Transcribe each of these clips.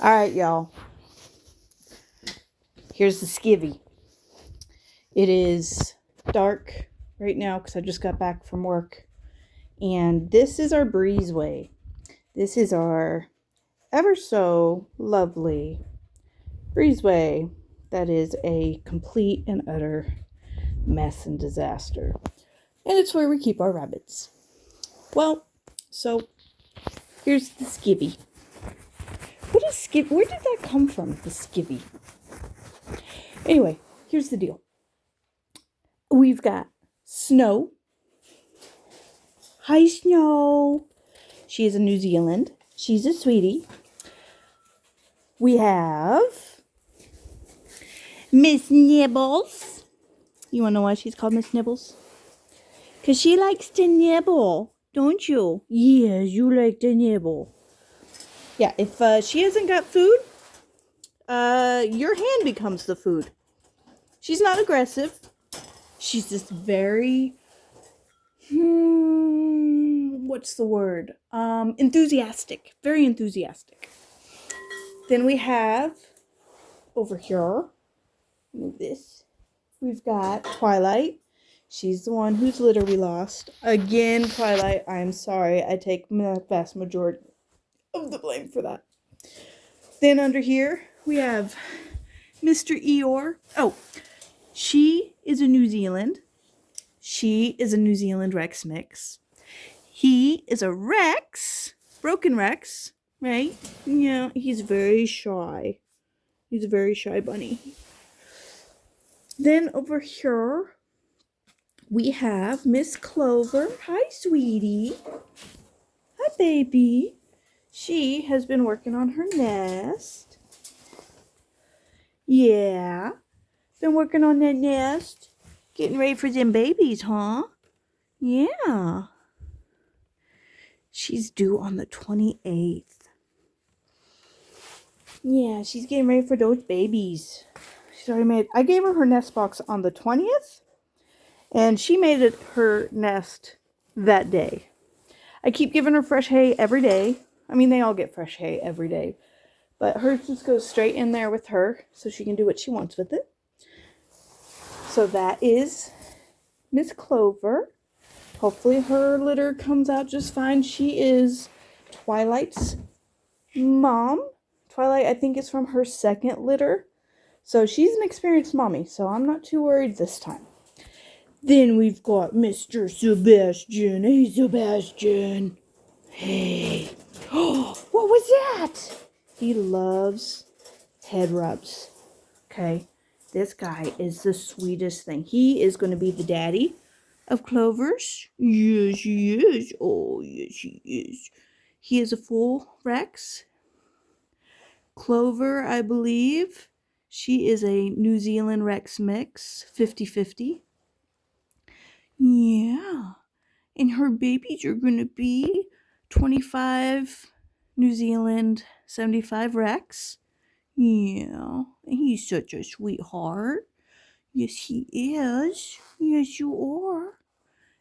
Alright, y'all. Here's the skivvy. It is dark right now because I just got back from work. And this is our Breezeway. This is our ever so lovely Breezeway that is a complete and utter mess and disaster. And it's where we keep our rabbits. Well, so here's the skivvy. What is skivvy? Where did that come from, the skivvy? Anyway, here's the deal. We've got Snow. Hi, Snow. She is in New Zealand. She's a sweetie. We have Miss Nibbles. You want to know why she's called Miss Nibbles? Because she likes to nibble, don't you? Yes, you like to nibble. Yeah, if she hasn't got food, your hand becomes the food. She's not aggressive. She's just very, what's the word? Enthusiastic. Very enthusiastic. Then we have, over here, move this. We've got Twilight. She's the one whose litter we lost. Again, Twilight, I'm sorry. I take the vast majority of the blame for that. Then under here, we have Mr. Eeyore. Oh, she is a New Zealand. She is a New Zealand Rex mix. He is a Rex, broken Rex, right? Yeah, he's very shy. He's a very shy bunny. Then over here, we have Miss Clover. Hi, sweetie. Hi, baby. She has been working on her nest. Yeah. Been working on that nest. Getting ready for them babies, huh? Yeah. She's due on the 28th. Yeah, she's getting ready for those babies. She's already made... I gave her nest box on the 20th. And she made it her nest that day. I keep giving her fresh hay every day. I mean, they all get fresh hay every day. But hers just goes straight in there with her. So she can do what she wants with it. So that is Miss Clover. Hopefully her litter comes out just fine. She is Twilight's mom. Twilight, I think, is from her second litter. So she's an experienced mommy. So I'm not too worried this time. Then we've got Mr. Sebastian. Hey, Sebastian. Hey. Oh, what was that? He loves head rubs. Okay. This guy is the sweetest thing. He is going to be the daddy of Clover's. Yes, he is. Oh, yes, he is. He is a full Rex. Clover, I believe, she is a New Zealand Rex mix, 50-50. Yeah. And her babies are going to be 25 New Zealand, 75 Rex. Yeah, he's such a sweetheart. Yes, he is. Yes, you are.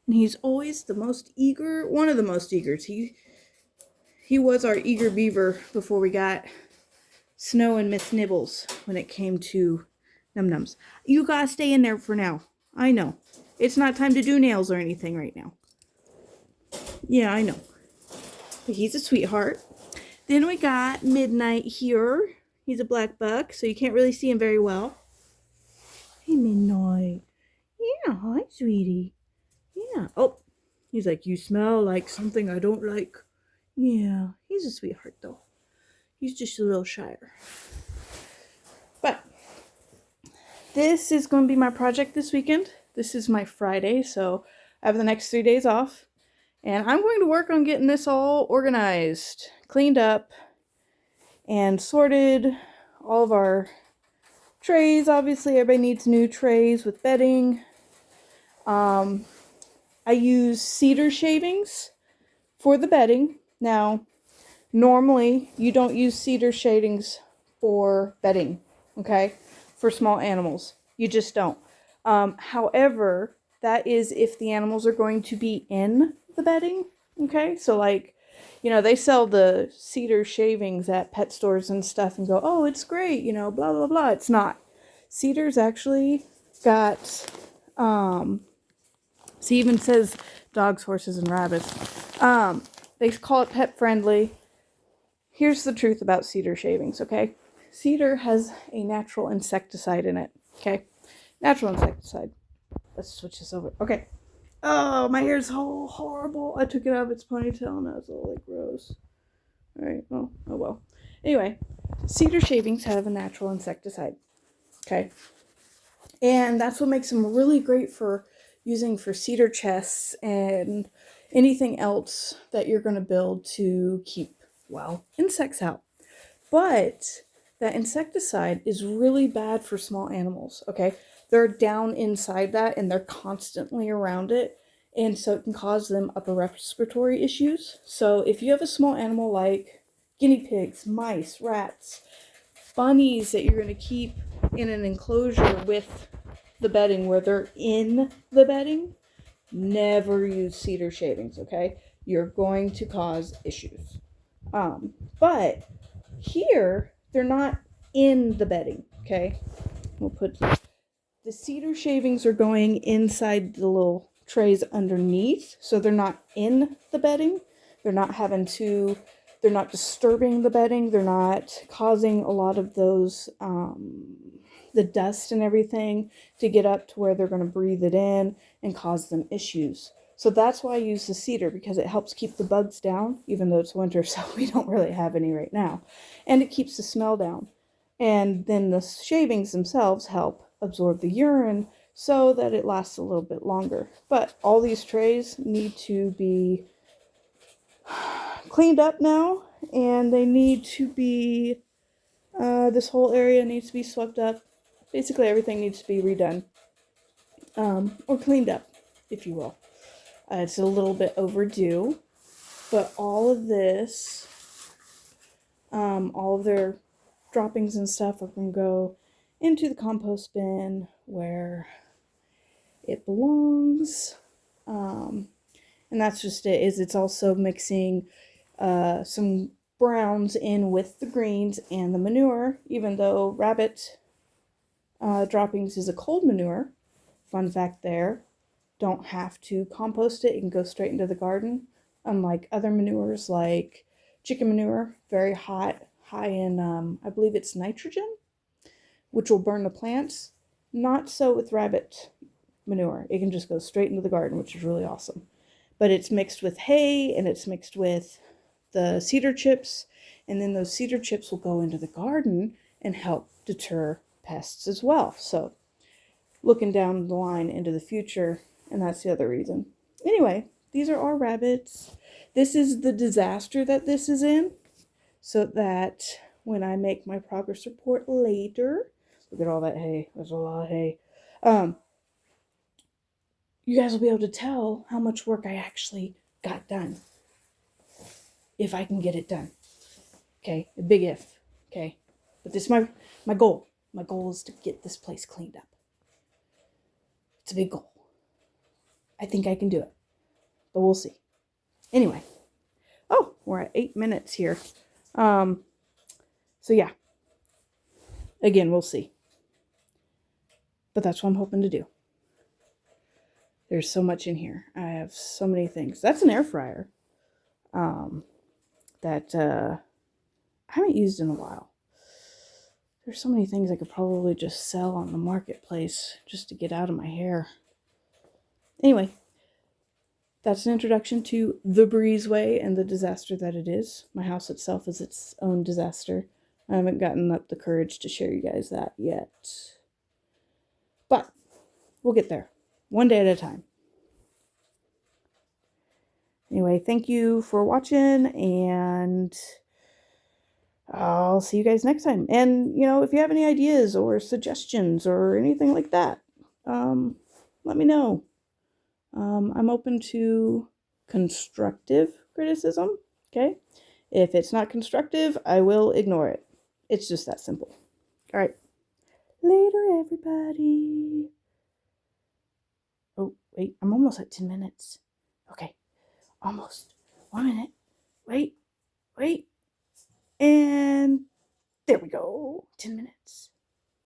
And he's always the most eager, one of the most eager. He was our eager beaver before we got Snow and Miss Nibbles when it came to num-nums. You gotta stay in there for now. I know. It's not time to do nails or anything right now. Yeah, I know. But he's a sweetheart. Then we got Midnight here. He's a black buck, so you can't really see him very well. Hey, Midnight. Yeah, hi, sweetie. Yeah. Oh, he's like, you smell like something I don't like. Yeah, he's a sweetheart, though. He's just a little shyer. But this is going to be my project this weekend. This is my Friday, so I have the next 3 days off. And I'm going to work on getting this all organized, cleaned up, and sorted. All of our trays. Obviously, everybody needs new trays with bedding. I use cedar shavings for the bedding. Now, normally, you don't use cedar shavings for bedding, okay? For small animals. You just don't. However, that is if the animals are going to be in the bedding, okay? So, like, you know, they sell the cedar shavings at pet stores and stuff and go, oh, it's great, you know, blah, blah, blah. It's not. Cedar's actually got, see, even says dogs, horses, and rabbits. They call it pet friendly. Here's the truth about cedar shavings, okay? Cedar has a natural insecticide in it, okay? Natural insecticide. Let's switch this over. Okay. Oh, my hair's so horrible. I took it out of its ponytail and now it's all like gross. Alright, well, oh well. Anyway, cedar shavings have a natural insecticide, okay? And that's what makes them really great for using for cedar chests and anything else that you're going to build to keep, well, insects out. But that insecticide is really bad for small animals, okay? They're down inside that and they're constantly around it. And so it can cause them upper respiratory issues. So if you have a small animal like guinea pigs, mice, rats, bunnies that you're going to keep in an enclosure with the bedding where they're in the bedding, never use cedar shavings, okay? You're going to cause issues. But here, they're not in the bedding, okay? We'll put the cedar shavings are going inside the little trays underneath, so they're not in the bedding. They're not disturbing the bedding. They're not causing a lot of those, the dust and everything to get up to where they're going to breathe it in and cause them issues. So that's why I use the cedar, because it helps keep the bugs down, even though it's winter, so we don't really have any right now. And it keeps the smell down. And then the shavings themselves help absorb the urine so that it lasts a little bit longer. But all these trays need to be cleaned up now, and they need to be, this whole area needs to be swept up. Basically everything needs to be redone, or cleaned up, if you will. It's a little bit overdue, but all of this, all of their droppings and stuff are going to go into the compost bin where it belongs. And that's just it. It's also mixing some browns in with the greens and the manure, even though rabbit droppings is a cold manure. Fun fact there. Don't have to compost it. It can go straight into the garden. Unlike other manures like chicken manure, very hot, high in, I believe it's nitrogen, which will burn the plants. Not so with rabbit manure. It can just go straight into the garden, which is really awesome. But it's mixed with hay and it's mixed with the cedar chips. And then those cedar chips will go into the garden and help deter pests as well. So looking down the line into the future, and that's the other reason. Anyway, these are our rabbits. This is the disaster that this is in, so that when I make my progress report later, look at all that hay. There's a lot of hay. You guys will be able to tell how much work I actually got done. If I can get it done. Okay, a big if. Okay, but this is my goal. My goal is to get this place cleaned up. It's a big goal. I think I can do it, but we'll see. Anyway, oh, we're at 8 minutes here. So yeah, again, we'll see. But that's what I'm hoping to do. There's so much in here. I have so many things. That's an air fryer that I haven't used in a while. There's so many things I could probably just sell on the marketplace just to get out of my hair. Anyway, that's an introduction to the Breezeway and the disaster that it is. My house itself is its own disaster. I haven't gotten up the courage to share you guys that yet. But we'll get there. One day at a time. Anyway, thank you for watching, and I'll see you guys next time. And, you know, if you have any ideas or suggestions or anything like that, let me know. I'm open to constructive criticism, okay? If it's not constructive, I will ignore it. It's just that simple. All right. Later, everybody. Oh, wait, I'm almost at 10 minutes. Okay, almost. 1 minute. Wait. And there we go. 10 minutes.